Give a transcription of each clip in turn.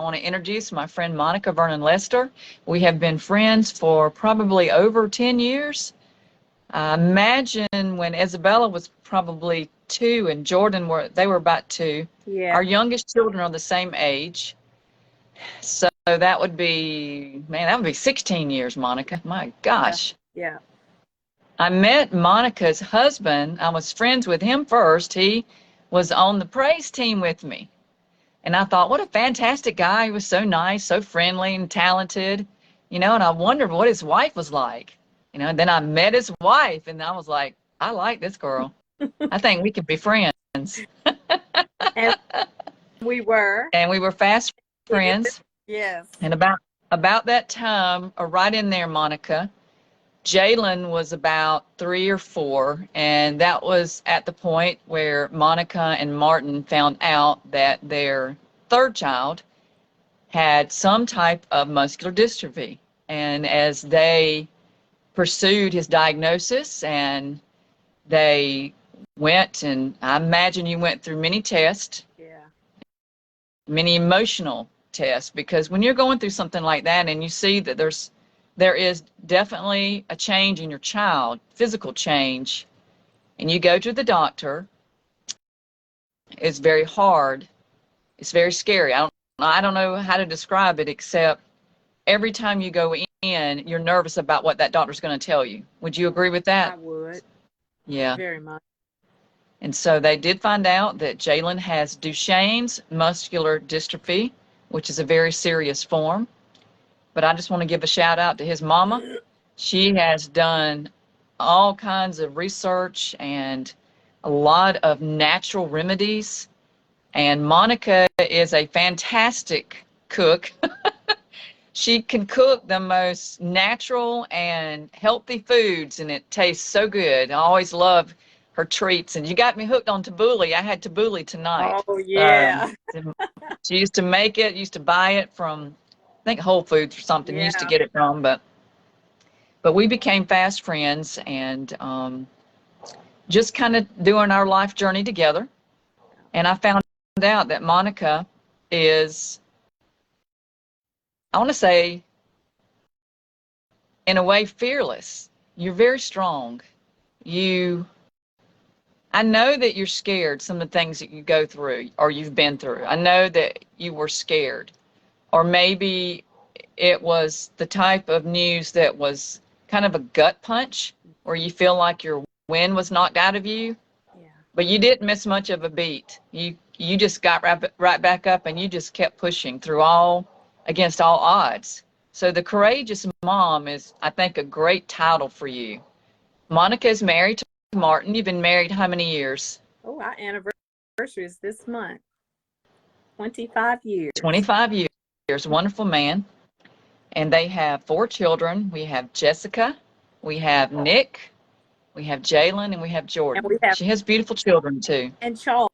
want to introduce my friend Monica Vernon Lester. We have been friends for probably over 10 years. I imagine when Isabella was probably 2 and Jordan they were about 2. Yeah. Our youngest children are the same age. So that would be, man, that would be 16 years, Monica. My Yeah. gosh. Yeah. I met Monica's husband. I was friends with him first. He was on the praise team with me. And I thought, what a fantastic guy. He was so nice, so friendly and talented, and I wondered what his wife was like. And then I met his wife and I was like, I like this girl. I think we could be friends. And we were. And we were fast friends. Yes. And about that time, or right in there, Monica, Jalen was about 3 or 4, and that was at the point where Monica and Martin found out that their third child had some type of muscular dystrophy. And as they pursued his diagnosis and they went, and I imagine you went through many tests, Yeah. many emotional tests, because when you're going through something like that and you see that there is definitely a change in your child, physical change, and you go to the doctor, it's very hard. It's very scary. I don't know how to describe it, except every time you go in, you're nervous about what that doctor's going to tell you. Would you agree with I that? would. Yeah. Very much. And so they did find out that Jalen has Duchenne's muscular dystrophy, which is a very serious form. But I just want to give a shout out to his mama. She has done all kinds of research and a lot of natural remedies. And Monica is a fantastic cook. She can cook the most natural and healthy foods, and it tastes so good. I always love her treats. And you got me hooked on tabbouleh. I had tabbouleh tonight. Oh, yeah. She used to make it, used to buy it from, I think, Whole Foods or something, used to Yeah. get it from. But we became fast friends, and just kind of doing our life journey together. And I found out that Monica is, I want to say, in a way, fearless. You're very strong. You, I know that you're scared, some of the things that you go through or you've been through. I know that you were scared. Or maybe it was the type of news that was kind of a gut punch, where you feel like your wind was knocked out of you, Yeah. but you didn't miss much of a beat. You just got right back up, and you just kept pushing through against all odds. So the courageous mom is, I think, a great title for you. Monica is married to Martin. You've been married how many years? Oh, our anniversary is this month. 25 years. 25 years. Wonderful man. And they have 4 children. We have Jessica, we have Nick, we have Jalen, and we have And Jordan. we have, She has beautiful children too. and Charles.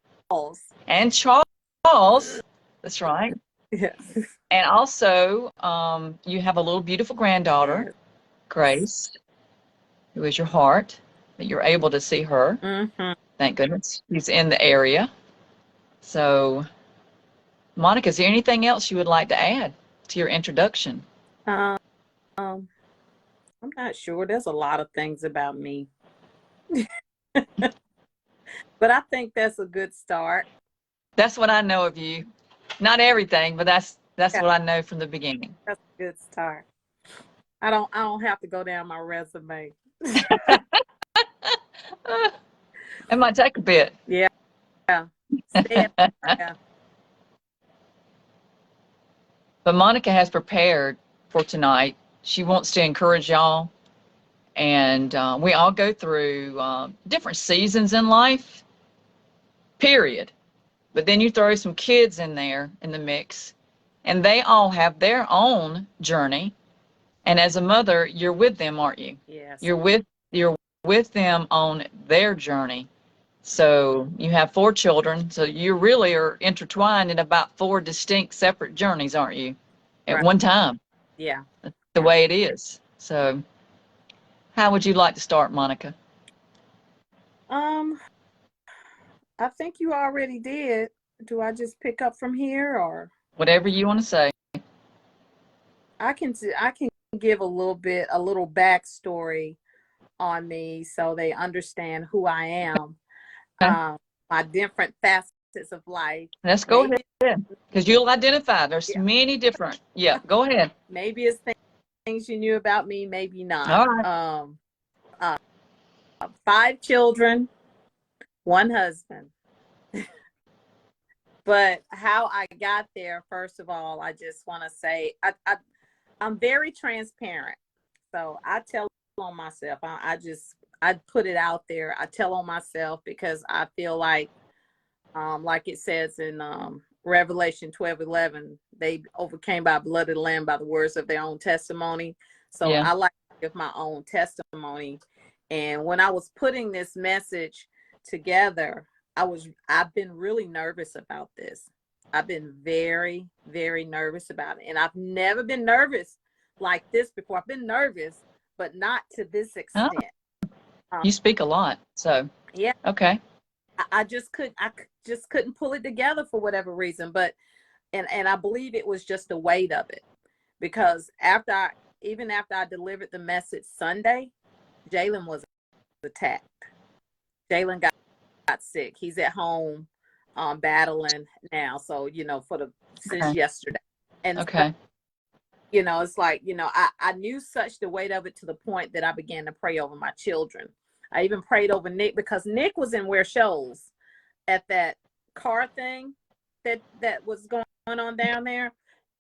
And Charles, that's right. Yes. And also, you have a little beautiful granddaughter, Yes. Grace, who is your heart, that you're able to see her. Mm-hmm. Thank goodness. She's in the area. So, Monica, is there anything else you would like to add to your introduction? Um, I'm not sure. There's a lot of things about me. But I think that's a good start. That's what I know of you. Not everything, but that's Yeah, what I know from the beginning. that's a good start. I don't have to go down my resume. It might take a bit. Yeah. Step. Yeah. But Monica has prepared for tonight. She wants to encourage y'all. And we all go through different seasons in life, period. But then you throw some kids in there in the mix, and they all have their own journey. And as a mother, you're with them, aren't you? Yes. You're with them on their journey. So you have 4 children, so you really are intertwined in about 4 distinct separate journeys, aren't you? At Right. one time. Yeah. That's the way it is. So how would you like to start, Monica? I think you already did. Do I just pick up from here or? Whatever you want to say. I can give a little backstory on me so they understand who I am, Okay. um, my different facets of life. Let's go Maybe, ahead. Because you'll identify. There's yeah, many different. Yeah, go ahead. maybe it's things you knew about me, maybe not. All right. Uh, 5 children, one husband. But how I got there, first of all, I just want to say I'm very transparent. So I tell on myself. I put it out there. I tell on myself because I feel like it says in Revelation 12:11, they overcame by blood of the Lamb by the words of their own testimony. So Yeah. I like to give my own testimony. And when I was putting this message together, I've been really nervous about this. I've been very, very nervous about it. And I've never been nervous like this before. I've been nervous, but not to this Oh, extent. Um, you speak a lot. So, yeah, okay. I just couldn't pull it together for whatever reason. But and I believe it was just the weight of it, because even after I delivered the message Sunday, Jalen was attacked. Jalen got sick. He's at home battling now. So, since Okay. yesterday. And so, Okay. it's like, I knew such the weight of it to the point that I began to pray over my children. I even prayed over Nick because Nick was in Ware Shoals at that car thing that was going on down there.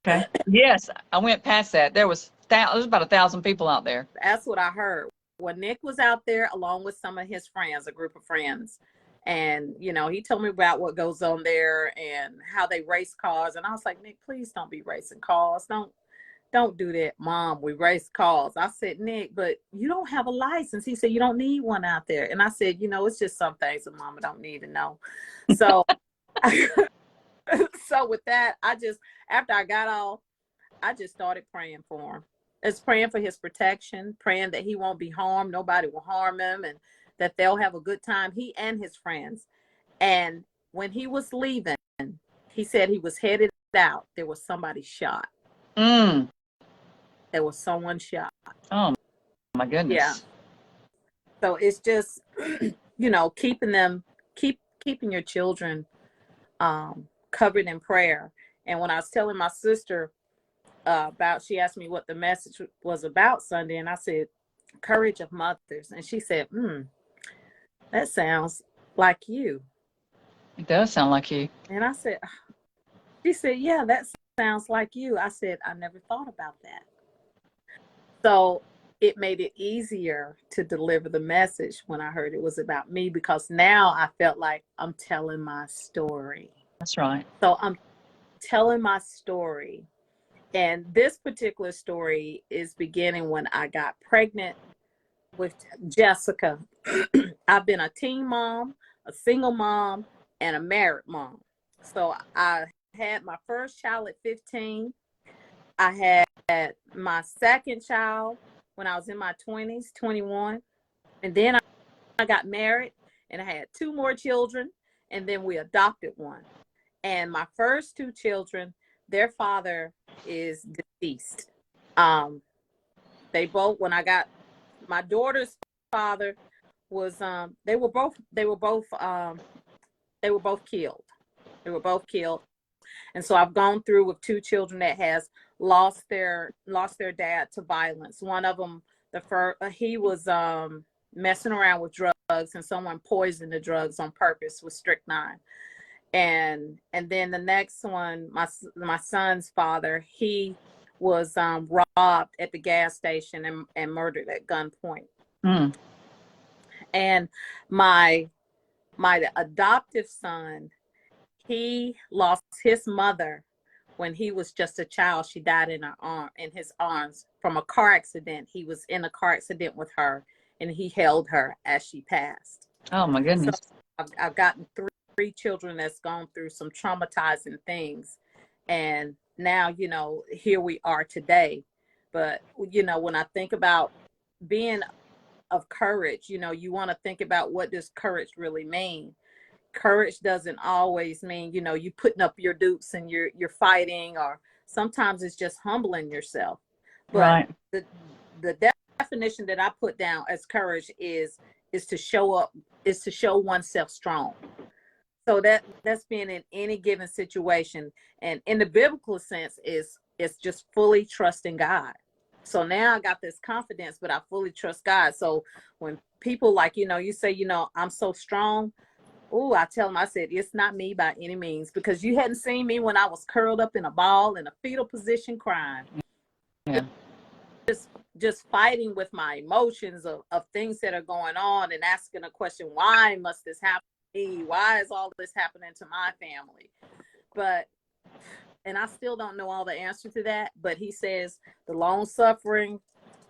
Okay. Yes, I went past that. There's about 1,000 people out there. That's what I heard. When Nick was out there along with some of his friends, a group of friends, and he told me about what goes on there and how they race cars. And I was like, Nick, please don't be racing cars. Don't do that, Mom. We race cars. I said, Nick, but you don't have a license. He said, you don't need one out there. And I said, it's just some things that Mama don't need to know. So, so with that, after I got off, I just started praying for him. It's praying for his protection, praying that he won't be harmed. Nobody will harm him, and that they'll have a good time, he and his friends. And when he was leaving, he said he was headed out. There was somebody shot. Mm. There was someone shot. Oh, my goodness. Yeah. So it's just, keeping your children covered in prayer. And when I was telling my sister she asked me what the message was about Sunday, and I said, courage of mothers. And she said, that sounds like you. It does sound like you. And she said, yeah, that sounds like you. I said, I never thought about that. So it made it easier to deliver the message when I heard it was about me, because now I felt like I'm telling my story. That's right. So I'm telling my story. And this particular story is beginning when I got pregnant with Jessica. I've been a teen mom, a single mom, and a married mom. So I had my first child at 15. I had my second child when I was in my 20s, 21. And then I got married and I had 2 more children, and then we adopted one. And my first 2 children, their father is deceased. When I got my daughter's father was they were both killed. They were both killed. And so I've gone through with 2 children that has lost their dad to violence. One of them, he was messing around with drugs, and someone poisoned the drugs on purpose with strychnine. And then the next one, my son's father, he was robbed at the gas station and murdered at gunpoint. Mm. And my adoptive son, he lost his mother when he was just a child. She died in his arms from a car accident. He was in a car accident with her, and he held her as she passed. Oh, my goodness. So I've gotten 3 children that's gone through some traumatizing things. And now, here we are today. But, when I think about being of courage, you want to think about, what does courage really mean? courage doesn't always mean, you know, you putting up your dukes and you're fighting, or sometimes it's just humbling yourself. But Right. the definition that I put down as courage is to show up, is to show oneself strong. So that's being in any given situation, and in the biblical sense is it's just fully trusting God. So now I got this confidence, but I fully trust God. So when people, like, you know, you say, you know, I'm so strong. Oh, I tell them, I said, it's not me by any means, because you hadn't seen me when I was curled up in a ball in a fetal position crying. Yeah. Just fighting with my emotions of things that are going on, and asking a question, why must this happen to me? Why is all this happening to my family? And I still don't know all the answer to that, but he says the long suffering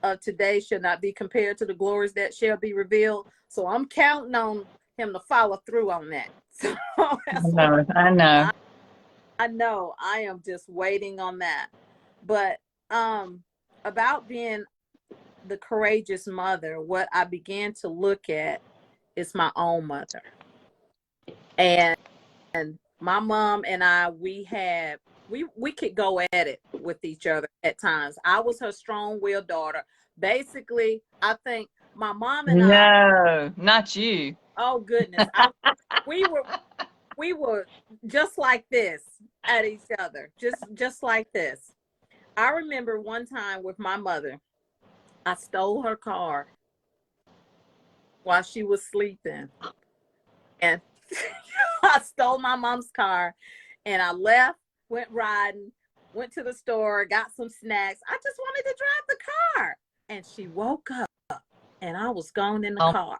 of today shall not be compared to the glories that shall be revealed. So I'm counting on him to follow through on that. So I know. I know I am just waiting on that. But about being the courageous mother, what I began to look at is my own mother. And my mom and I, we could go at it with each other at times. I was her strong-willed daughter. Basically, I think my mom and I. No, not you. Oh goodness, we were just like this at each other, just like this. I remember one time with my mother, I stole her car while she was sleeping, and I stole my mom's car, and I left, went riding, went to the store, got some snacks. I just wanted to drive the car, and she woke up, and I was gone in the car.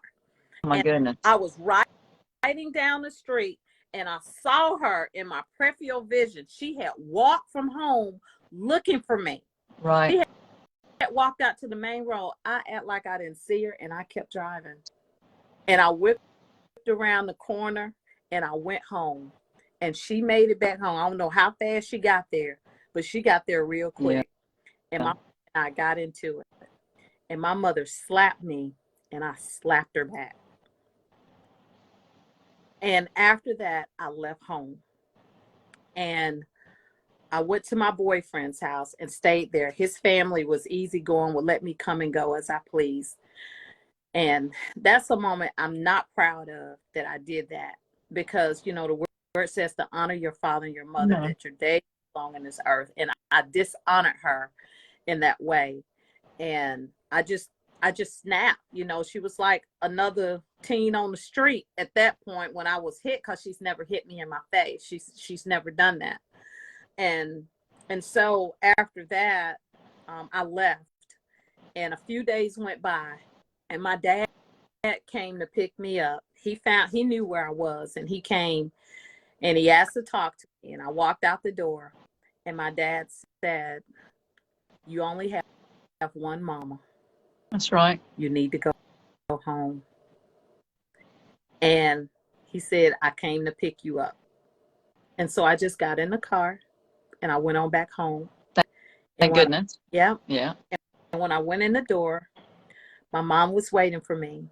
Oh my goodness. I was riding down the street, and I saw her in my peripheral vision. She had walked from home looking for me. Right. She had walked out to the main road. I act like I didn't see her, and I kept driving. And I whipped around the corner, and I went home. And she made it back home. I don't know how fast she got there, but she got there real quick. Yeah. And I got into it. And my mother slapped me, and I slapped her back. And after that, I left home. And I went to my boyfriend's house and stayed there. His family was easygoing, would let me come and go as I pleased. And that's a moment I'm not proud of, that I did that, because, you know, the word says to honor your father and your mother, mm-hmm. that your days long in this earth. And I dishonored her in that way. And I just snapped. You know, she was like another teen on the street at that point when I was hit, because she's never hit me in my face. She's never done that. And so after that, I left, and a few days went by, and my dad came to pick me up. He knew where I was, and he came and he asked to talk to me, and I walked out the door, and my dad said, "You only have one mama. That's right. You need to go home." And he said, "I came to pick you up." And so I just got in the car and I went on back home. Thank goodness. Yeah. And when I went in the door, my mom was waiting for me.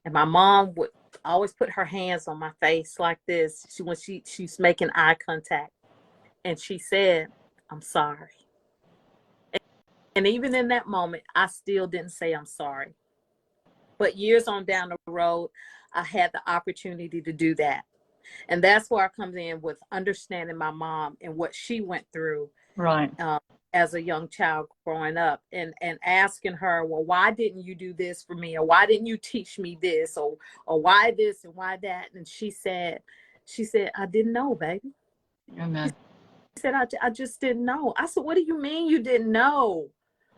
And my mom would always put her hands on my face like this when she's making eye contact. And she said, "I'm sorry." And even in that moment, I still didn't say I'm sorry. But years on down the road, I had the opportunity to do that. And that's where I come in with understanding my mom and what she went through, right, as a young child growing up, and asking her, well, why didn't you do this for me? Or why didn't you teach me this? Or why this and why that? And she said, "I didn't know, baby." Amen. She said, I just didn't know. I said, "What do you mean you didn't know?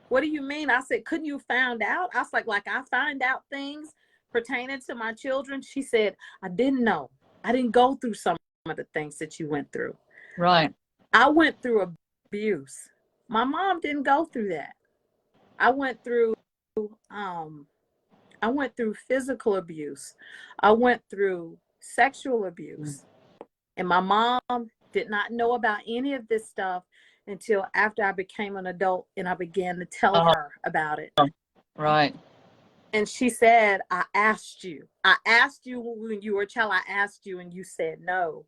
What do you mean?" I said, "Couldn't you find out?" I was like I find out things pertaining to my children. She said, "I didn't know. I didn't go through some of the things that you went through." Right. I went through abuse. My mom didn't go through that. I went through physical abuse. I went through sexual abuse. And my mom did not know about any of this stuff until after I became an adult and I began to tell her about it. Right. And she said, I asked you when you were a child, I asked you and you said no.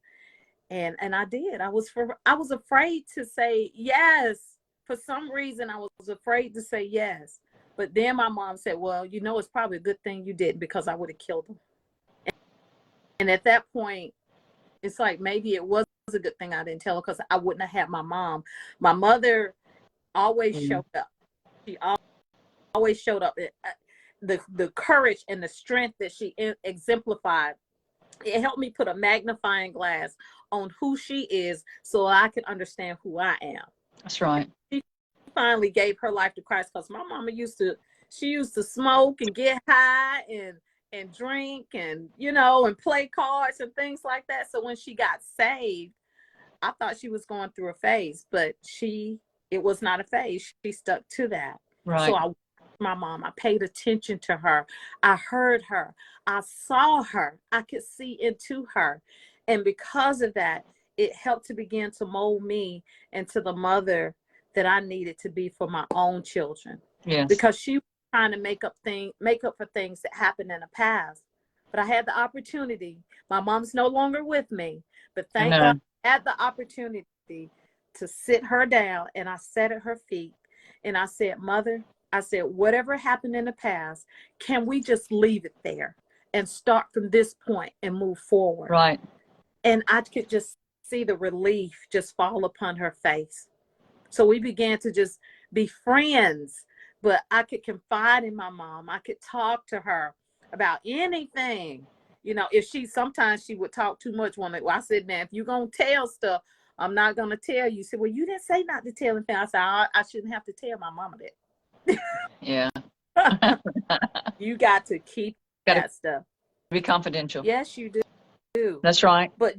And I did. I was afraid to say yes. For some reason, I was afraid to say yes. But then my mom said, well, you know, it's probably a good thing you didn't, because I would have killed him. And at that point, it's like, maybe it was a good thing I didn't tell her, because I wouldn't have had my mom. My mother always showed up. She always showed up. The courage and the strength that she exemplified, it helped me put a magnifying glass on who she is, so I can understand who I am. That's right. She finally gave her life to Christ, because my mama used to smoke and get high and drink and, you know, and play cards and things like that. So when she got saved, I thought she was going through a phase, but it was not a phase. She stuck to that. Right. So my mom, I paid attention to her. I heard her. I saw her. I could see into her. And because of that, it helped to begin to mold me into the mother that I needed to be for my own children. Yes. Because she was trying to make up for things that happened in the past. But I had the opportunity. My mom's no longer with me, but thank God I had the opportunity to sit her down, and I sat at her feet and I said, Mother, I said, whatever happened in the past, can we just leave it there and start from this point and move forward? Right. And I could just see the relief just fall upon her face. So we began to just be friends, but I could confide in my mom. I could talk to her about anything. You know, sometimes she would talk too much. I said, now, if you're going to tell stuff, I'm not going to tell you. She said, well, you didn't say not to tell anything. I said, I shouldn't have to tell my mama that. Yeah. You got to keep that stuff. Be confidential. Yes, you do. That's right. But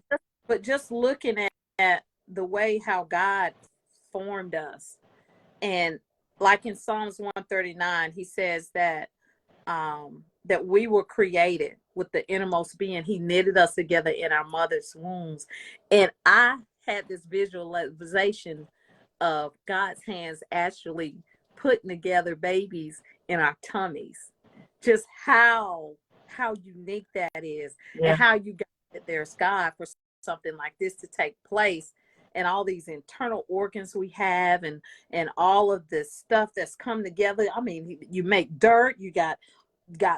just looking at the way how God formed us, and like in Psalms 139, he says that that we were created with the innermost being. He knitted us together in our mother's wombs. And I had this visualization of God's hands actually putting together babies in our tummies. Just how unique that is. Yeah. And how you got that there's God for something like this to take place, and all these internal organs we have, and all of this stuff that's come together. I mean, you make dirt, you got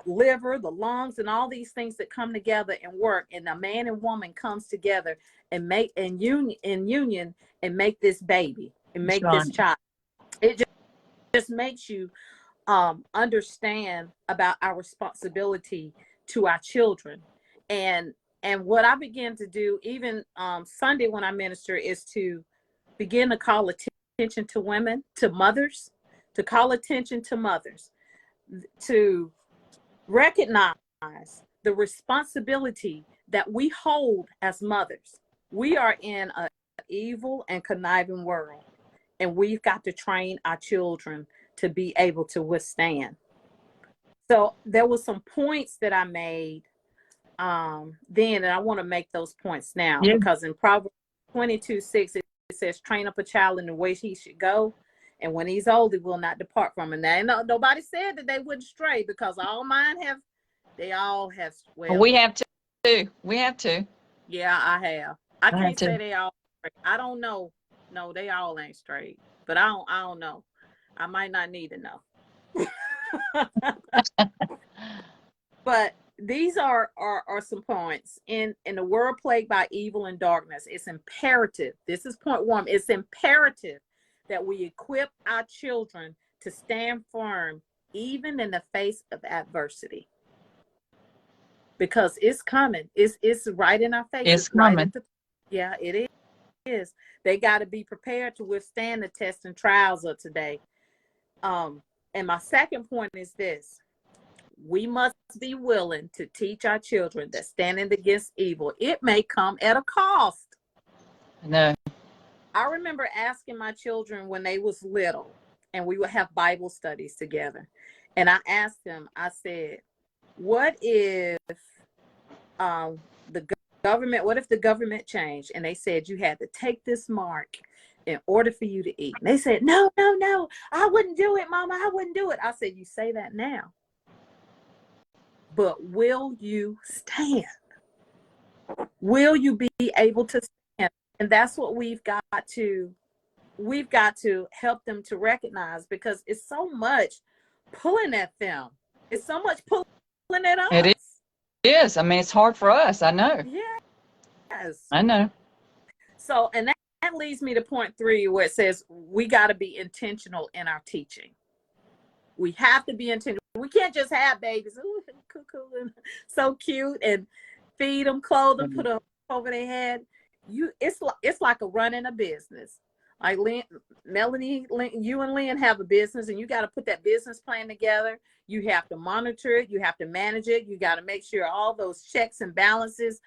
liver, the lungs, and all these things that come together and work, and a man and woman comes together and make union and make this baby and make this child. It just makes you understand about our responsibility to our children. And what I began to do, even Sunday when I minister, is to begin to call attention to women, to mothers, to call attention to mothers, to recognize the responsibility that we hold as mothers. We are in an evil and conniving world, and we've got to train our children to be able to withstand. So there were some points that I made then, and I want to make those points now, because in Proverbs 22:6 it says, train up a child in the way he should go, and when he's old he will not depart from it. Now, nobody said that they wouldn't stray, because all mine they all have. Well, we have to. We have to. Yeah, I have. I can't say they all straight. I don't know. No, they all ain't straight, but I don't know. I might not need to know. But these are some points. In the world plagued by evil and darkness, it's imperative. This is point one. It's imperative that we equip our children to stand firm even in the face of adversity. Because it's coming. It's right in our face. It's coming. Yeah, it is. They got to be prepared to withstand the tests and trials of today. And my second point is this. We must be willing to teach our children that standing against evil, it may come at a cost. No. I remember asking my children when they was little, and we would have Bible studies together. And I asked them, I said, what if the government changed, and they said you had to take this mark in order for you to eat? And they said, no, I wouldn't do it, Mama. I wouldn't do it. I said, you say that now. but will you stand? Will you be able to stand? And that's what we've got to help them to recognize, because it's so much pulling at them. It's so much pulling at us. It is. I mean, it's hard for us. I know. Yes. I know. So, and that leads me to point 3, where it says we got to be intentional in our teaching. We have to be intentional. We can't just have babies, ooh, cuckoo, and so cute, and feed them, clothe them, put them over their head. It's like a running a business. Like Melanie, you and Lynn have a business, and you got to put that business plan together. You have to monitor it. You have to manage it. You got to make sure all those checks and balances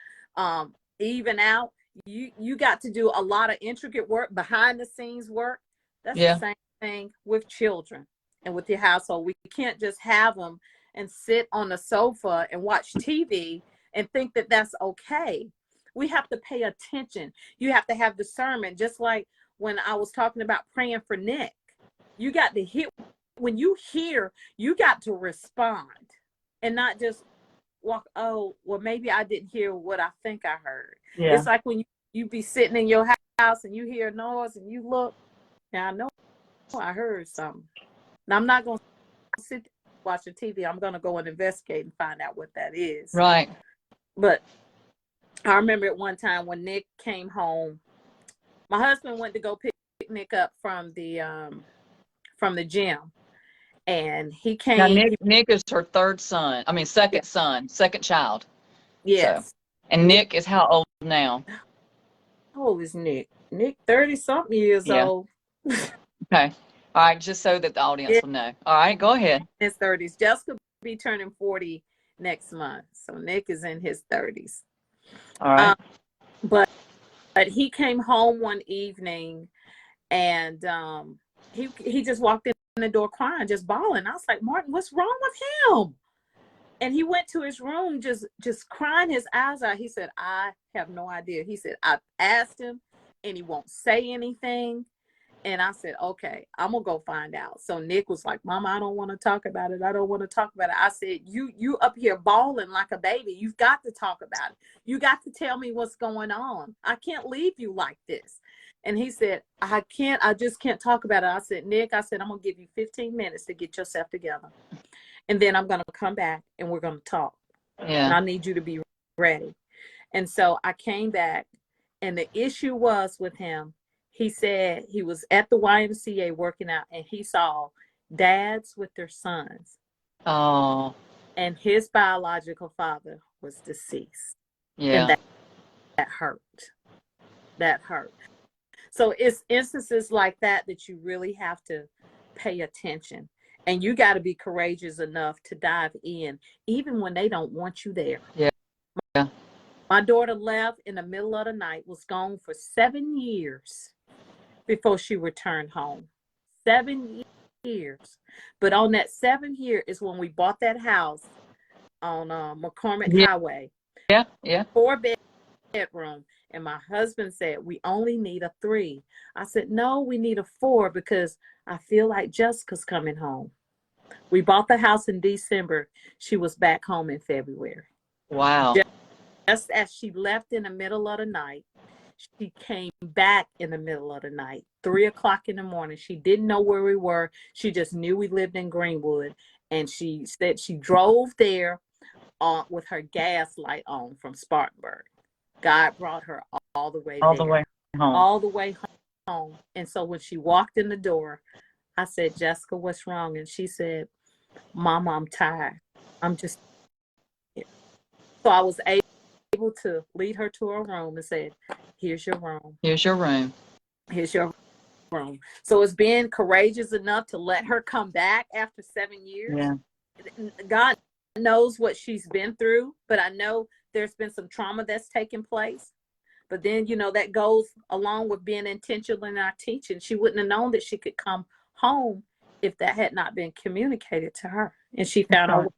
even out. You got to do a lot of intricate work, behind the scenes work. That's the same thing with children and with your household. We can't just have them and sit on the sofa and watch TV and think that that's okay. We have to pay attention. You have to have discernment, just like when I was talking about praying for Nick. You got to hear. When you hear, you got to respond and not just walk, oh, well, maybe I didn't hear what I think I heard. Yeah. It's like when you be sitting in your house and you hear noise and you look, now I know I heard something. Now I'm not going to sit watching TV. I'm going to go and investigate and find out what that is. Right. But I remember at one time when Nick came home, my husband went to go pick Nick up from the gym. And he came. Now, Nick is her third son. I mean, second son, second child. Yes. So, and Nick is how old now? How old is Nick? Nick, 30-something years old. Okay. All right, just so that the audience will know. All right, go ahead. His 30s. Jessica will be turning 40 next month. So Nick is in his 30s. All right. But he came home one evening, and he just walked in the door crying, just bawling. I was like, Martin, what's wrong with him? And he went to his room just crying his eyes out. He said, I have no idea. He said, I asked him and he won't say anything. And I said, okay, I'm gonna go find out. So Nick was like, Mama, I don't want to talk about it. I don't want to talk about it. I said, you up here bawling like a baby. You've got to talk about it. You got to tell me what's going on. I can't leave you like this. And he said, I just can't talk about it. I said, Nick, I'm going to give you 15 minutes to get yourself together. And then I'm going to come back and we're going to talk. Yeah. And I need you to be ready. And so I came back, and the issue was with him. He said he was at the YMCA working out, and he saw dads with their sons. Oh. And his biological father was deceased. Yeah. And that hurt. That hurt. So it's instances like that you really have to pay attention, and you got to be courageous enough to dive in, even when they don't want you there. Yeah. My daughter left in the middle of the night, was gone for 7 years before she returned home. 7 years. But on that 7th year is when we bought that house on McCormick Highway. Yeah. 4-bedroom. And my husband said, we only need a 3. I said, no, we need a 4 because I feel like Jessica's coming home. We bought the house in December. She was back home in February. Wow. Just as she left in the middle of the night, she came back in the middle of the night, 3 o'clock in the morning. She didn't know where we were. She just knew we lived in Greenwood. And she said she drove there with her gas light on from Spartanburg. God brought her all the way all the way home. And so when she walked in the door, I said, Jessica, what's wrong? And she said, Mama, I'm tired. So I was able to lead her to her room and said, here's your room. Here's your room. Here's your room. So it's being courageous enough to let her come back after 7 years. Yeah. God knows what she's been through, but I know there's been some trauma that's taken place. But then, that goes along with being intentional in our teaching. She wouldn't have known that she could come home if that had not been communicated to her. And she found out.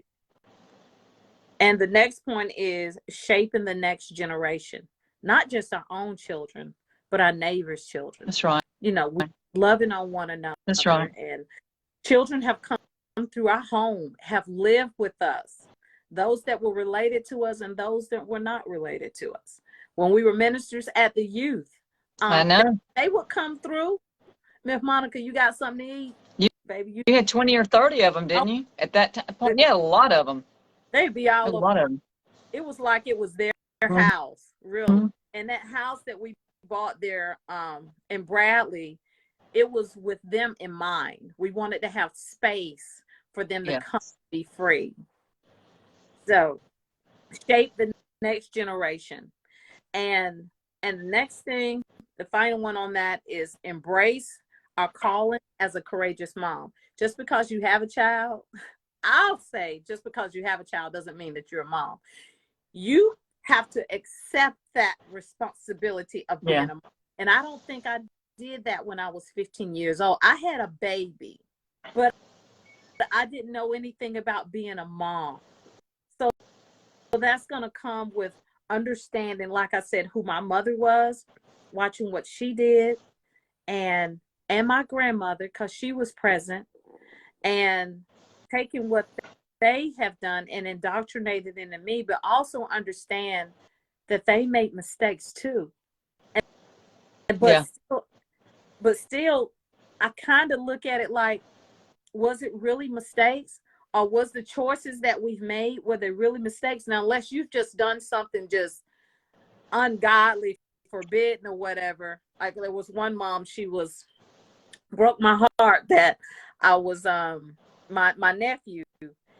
And the next point is shaping the next generation, not just our own children, but our neighbors' children. That's right. Loving on one another. That's right. And children have come through our home, have lived with us. those that were related to us and those that were not related to us. When we were ministers at the youth, I know. they would come through. Miss Monica, you got something to eat? You, Baby, you had 20 or 30 of them, didn't you? At that point, yeah, a lot of them. they'd be A all over. lot of them. It was like it was their Mhm. house, really. Mhm. And that house that we bought there in Bradley, it was with them in mind. We wanted to have space for them to Yeah. come be free. So shape the next generation. And the next thing, the final one on that is embrace our calling as a courageous mom. Just because you have a child, I'll say just because you have a child doesn't mean that you're a mom. You have to accept that responsibility of being a mom. And I don't think I did that when I was 15 years old. I had a baby, but I didn't know anything about being a mom. So that's going to come with understanding, like I said, who my mother was, watching what she did, and my grandmother, because she was present, and taking what they have done and indoctrinated into me, but also understand that they make mistakes too. But still, I kind of look at it like, was it really mistakes? Or was the choices that we've made, were they really mistakes? Now, unless you've just done something just ungodly, forbidden or whatever. Like there was one mom, she broke my heart that I was, my nephew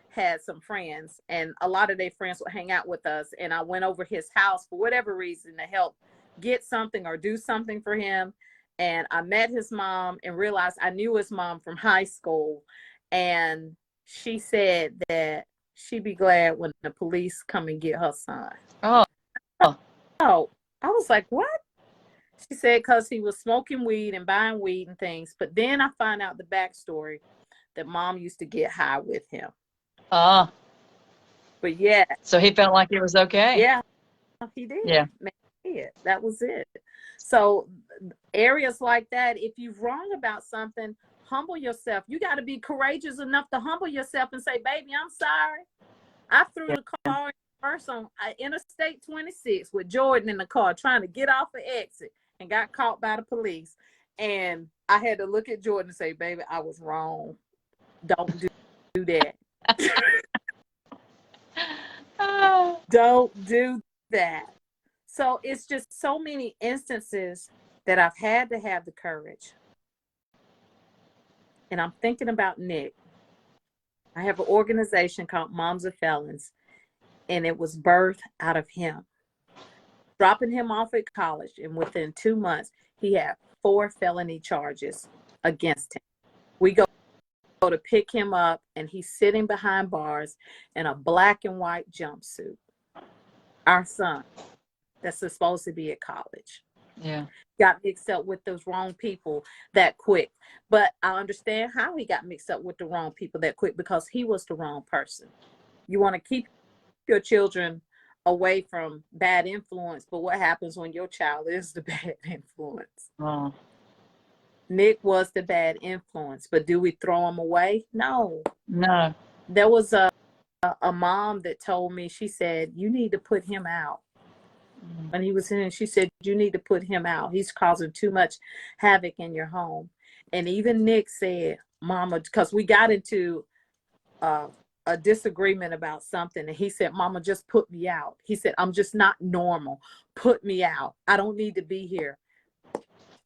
had some friends and a lot of their friends would hang out with us. And I went over his house for whatever reason to help get something or do something for him. And I met his mom and realized I knew his mom from high school. And she said that she'd be glad when the police come and get her son. Oh. Oh, I was like, what? She said, because he was smoking weed and buying weed and things. But then I find out the backstory that mom used to get high with him. But yeah. So he felt like it was okay. Yeah, he did. Yeah. He did. That was it. So areas like that, if you're wrong about something, humble yourself. You got to be courageous enough to humble yourself and say, baby, I'm sorry. I threw the car first on Interstate 26 with Jordan in the car trying to get off the exit and got caught by the police. And I had to look at Jordan and say, baby, I was wrong. Don't do that. Don't do that. So it's just so many instances that I've had to have the courage. And I'm thinking about Nick. I have an organization called Moms of Felons, and it was birthed out of him. Dropping him off at college, and within 2 months, he had 4 felony charges against him. We go to pick him up, and he's sitting behind bars in a black and white jumpsuit. Our son, that's supposed to be at college. Yeah. Got mixed up with those wrong people that quick. But I understand how he got mixed up with the wrong people that quick, because he was the wrong person. You want to keep your children away from bad influence, but what happens when your child is the bad influence? Oh. Nick was the bad influence, but do we throw him away? No. There was a mom that told me, she said, you need to put him out. When he was in, she said, you need to put him out. He's causing too much havoc in your home. And even Nick said, Mama, because we got into a disagreement about something. And he said, Mama, just put me out. He said, I'm just not normal. Put me out. I don't need to be here.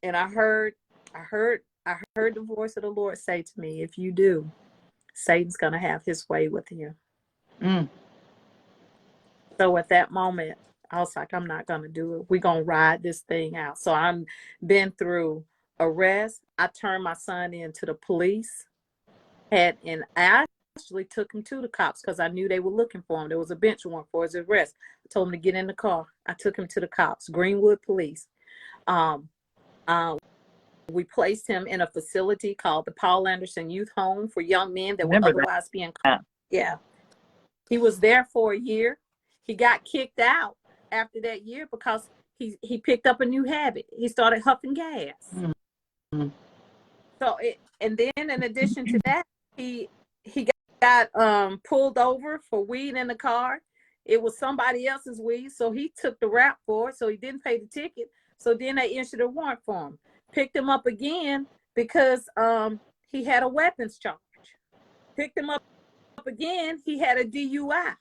And I heard the voice of the Lord say to me, if you do, Satan's going to have his way with you. So at that moment, I was like, I'm not going to do it. We're going to ride this thing out. So I'm been through arrest. I turned my son into the police. And I actually took him to the cops because I knew they were looking for him. There was a bench warrant for his arrest. I told him to get in the car. I took him to the cops, Greenwood Police. We placed him in a facility called the Paul Anderson Youth Home for young men that would otherwise be in. Yeah. He was there for a year. He got kicked out after that year because he picked up a new habit. He started huffing gas. So and then in addition to that, he got pulled over for weed in the car. It was somebody else's weed, so he took the rap for it, so he didn't pay the ticket. So then they issued a warrant for him. Picked him up again because he had a weapons charge. Picked him up again, he had a DUI.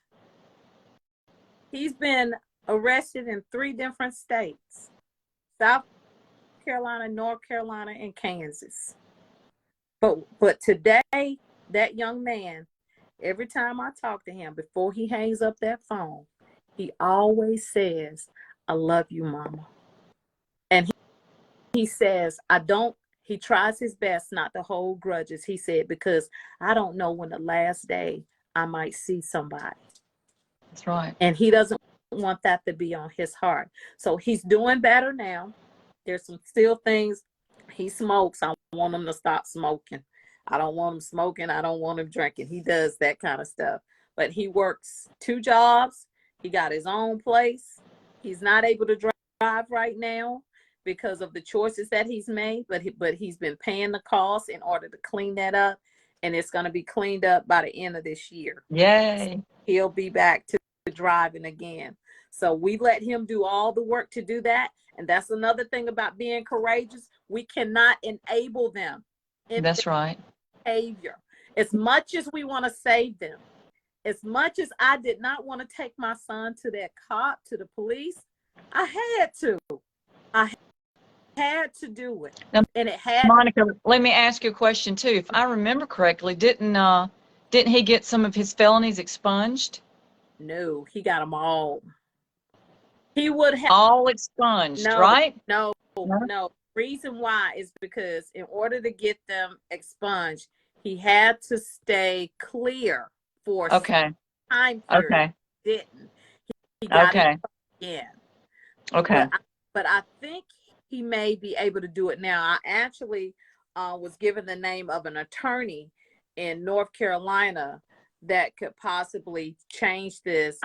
He's been arrested in 3 different states: South Carolina, North Carolina, and Kansas. But today, that young man, every time I talk to him, before he hangs up that phone, he always says, "I love you, Mama." And he says, he tries his best not to hold grudges. He said, because I don't know when the last day I might see somebody. That's right. And he doesn't want that to be on his heart. So he's doing better now. There's some still things. He smokes. I want him to stop smoking. I don't want him smoking. I don't want him drinking. He does that kind of stuff. But he works 2 jobs. He got his own place. He's not able to drive right now because of the choices that he's made. But he's been paying the cost in order to clean that up. And it's going to be cleaned up by the end of this year. Yay. He'll be back to driving again. So we let him do all the work to do that. And that's another thing about being courageous. We cannot enable them in That's right. behavior. As much as we want to save them, as much as I did not want to take my son to that cop, to the police, I had to. I had to do it. Now, and it had Monica, let me ask you a question too. If I remember correctly, didn't he get some of his felonies expunged? No, he got them all. He would have all expunged, right? No. Reason why is because in order to get them expunged, he had to stay clear for Okay. time period. Okay. Didn't. He got Okay. it again. Okay. But I think he may be able to do it now. I actually was given the name of an attorney in North Carolina that could possibly change this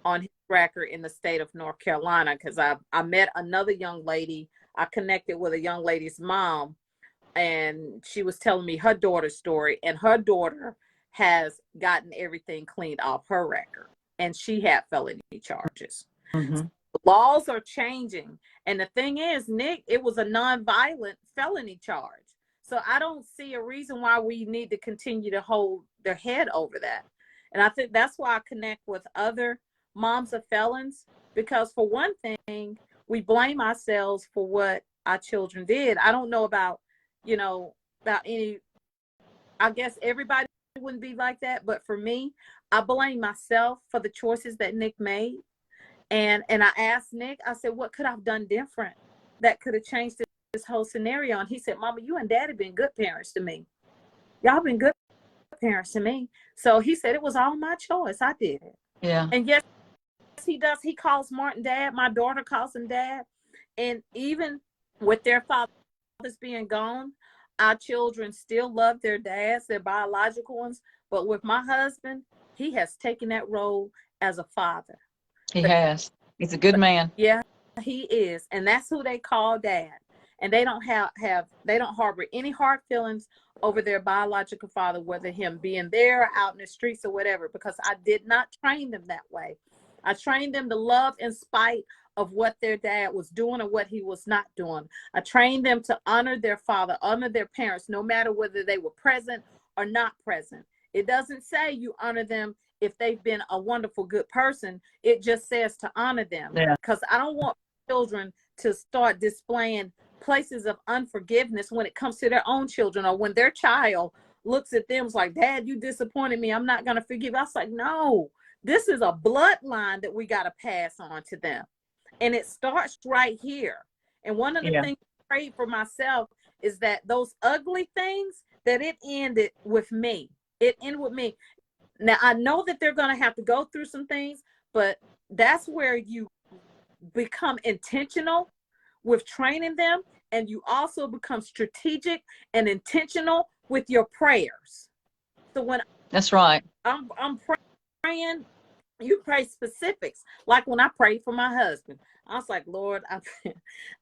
on his record in the state of North Carolina, because I met another young lady. I connected with a young lady's mom, and she was telling me her daughter's story, and her daughter has gotten everything cleaned off her record, and she had felony charges. Mm-hmm. So the laws are changing, and the thing is, Nick, it was a non-violent felony charge. So I don't see a reason why we need to continue to hold their head over that. And I think that's why I connect with other moms of felons, because for one thing, we blame ourselves for what our children did. I don't know about any, I guess everybody wouldn't be like that, but for me, I blame myself for the choices that Nick made. And I asked Nick, I said, what could I have done different that could have changed this whole scenario? And he said, Mama, you and Daddy been good parents to me. Y'all been good parents to me. So he said, it was all my choice. I did it. Yeah. And yes, he does. He calls Martin Dad. My daughter calls him Dad. And even with their fathers being gone, our children still love their dads, their biological ones. But with my husband, he has taken that role as a father. He has. He's a good man. Yeah, he is. And that's who they call Dad. And they don't they don't harbor any hard feelings over their biological father, whether him being there, out in the streets or whatever, because I did not train them that way. I trained them to love in spite of what their dad was doing or what he was not doing. I trained them to honor their father, honor their parents, no matter whether they were present or not present. It doesn't say you honor them if they've been a wonderful, good person. It just says to honor them. Yeah. Because I don't want children to start displaying places of unforgiveness when it comes to their own children, or when their child looks at them like, Dad, you disappointed me, I'm not going to forgive. I was like, no, this is a bloodline that we got to pass on to them. And it starts right here. And one of the things I prayed for myself is that those ugly things, that it ended with me. It ended with me. Now, I know that they're going to have to go through some things, but that's where you become intentional with training them. And you also become strategic and intentional with your prayers. So when that's right, I'm praying, you pray specifics. Like when I prayed for my husband, I was like, Lord,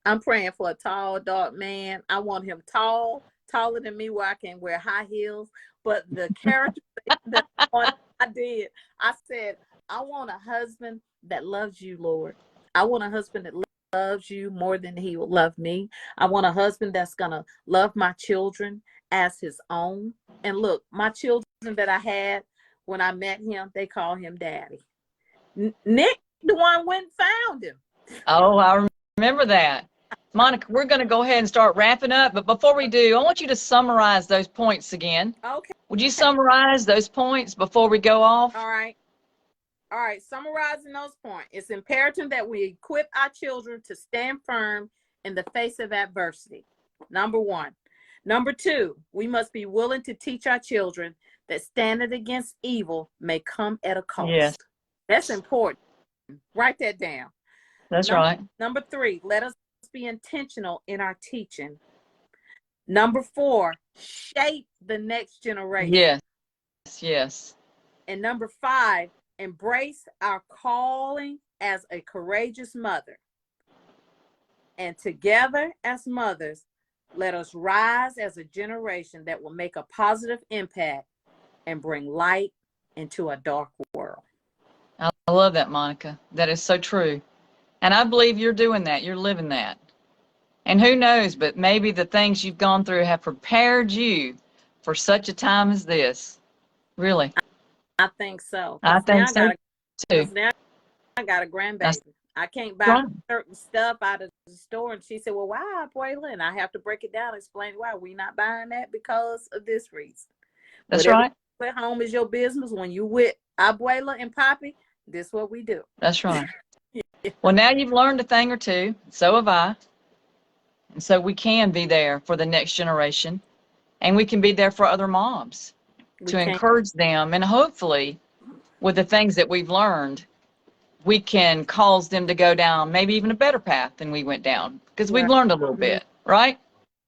I'm praying for a tall, dark man. I want him tall, taller than me where I can wear high heels. But the character that I did, I said, I want a husband that loves you, Lord. I want a husband that loves you more than he will love me. I want a husband that's going to love my children as his own. And look, my children that I had when I met him, they call him Daddy. Nick, the one went and found him. Oh, I remember that. Monica, we're going to go ahead and start wrapping up. But before we do, I want you to summarize those points again. Okay. Would you summarize those points before we go off? All right. All right. Summarizing those points. It's imperative that we equip our children to stand firm in the face of adversity. Number one. Number two, we must be willing to teach our children that standing against evil may come at a cost. Yes. That's important. Write that down. That's right. Number three, let us be intentional in our teaching. Number four, shape the next generation. Yes. Yes. And number five, embrace our calling as a courageous mother. And together as mothers, let us rise as a generation that will make a positive impact and bring light into a dark world. I love that, Monica. That is so true. And I believe you're doing that. You're living that. And who knows, but maybe the things you've gone through have prepared you for such a time as this. Really. I think so. I think so, too. Now I got a grandbaby. I can't buy Right. certain stuff out of the store. And she said, well, why, Abuela? And I have to break it down and explain why. We're not buying that because of this reason. That's Whatever right. you do at home is your business. When you with Abuela and Poppy, this is what we do. That's right. Well, now you've learned a thing or two. So have I. And so we can be there for the next generation. And we can be there for other moms to encourage them. And hopefully, with the things that we've learned, we can cause them to go down maybe even a better path than we went down. Because we've learned a little bit, right?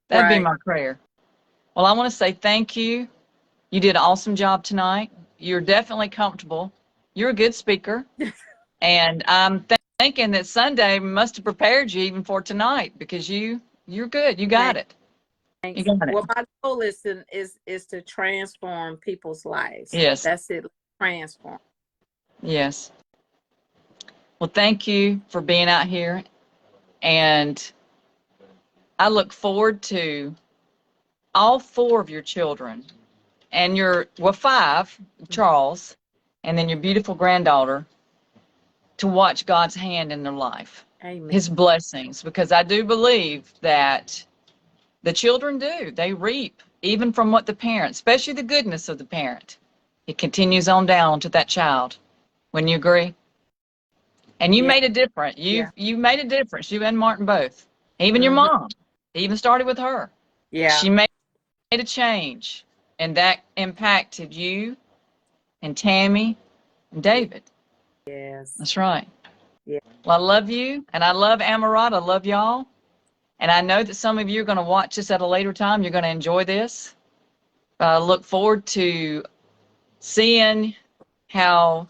That'd be my prayer. Well, I want to say thank you. You did an awesome job tonight. You're definitely comfortable. You're a good speaker. And I'm thinking that Sunday must have prepared you even for tonight because you're good. You got it. Thanks. You got it. Well, my goal is to transform people's lives. Yes. That's it. Transform. Yes. Well, thank you for being out here. And I look forward to all four of your children and five, Charles, and then your beautiful granddaughter, to watch God's hand in their life. Amen. His blessings, because I do believe that the children do. They reap even from what the parent, especially the goodness of the parent. It continues on down to that child. Wouldn't you agree? And you made a difference. You made a difference. You and Martin both. Even your mom. It even started with her. Yeah. She made a change, and that impacted you and Tammy and David. Yes. That's right. Yeah. Well, I love you, and I love Amarat. I love y'all. And I know that some of you are going to watch this at a later time. You're going to enjoy this. I look forward to seeing how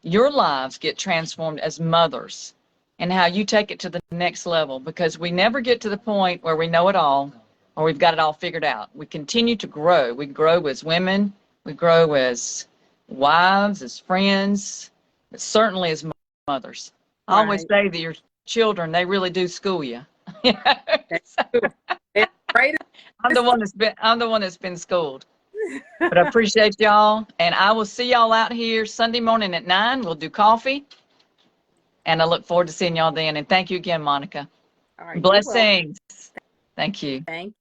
your lives get transformed as mothers and how you take it to the next level, because we never get to the point where we know it all or we've got it all figured out. We continue to grow. We grow as women. We grow as wives, as friends, but certainly as mothers. I always say that your children, they really do school you. I'm the one that's been schooled. But I appreciate y'all, and I will see y'all out here Sunday morning at 9. We'll do coffee, and I look forward to seeing y'all then. And thank you again, Monica. All right. Blessings. Thank you. Thank you.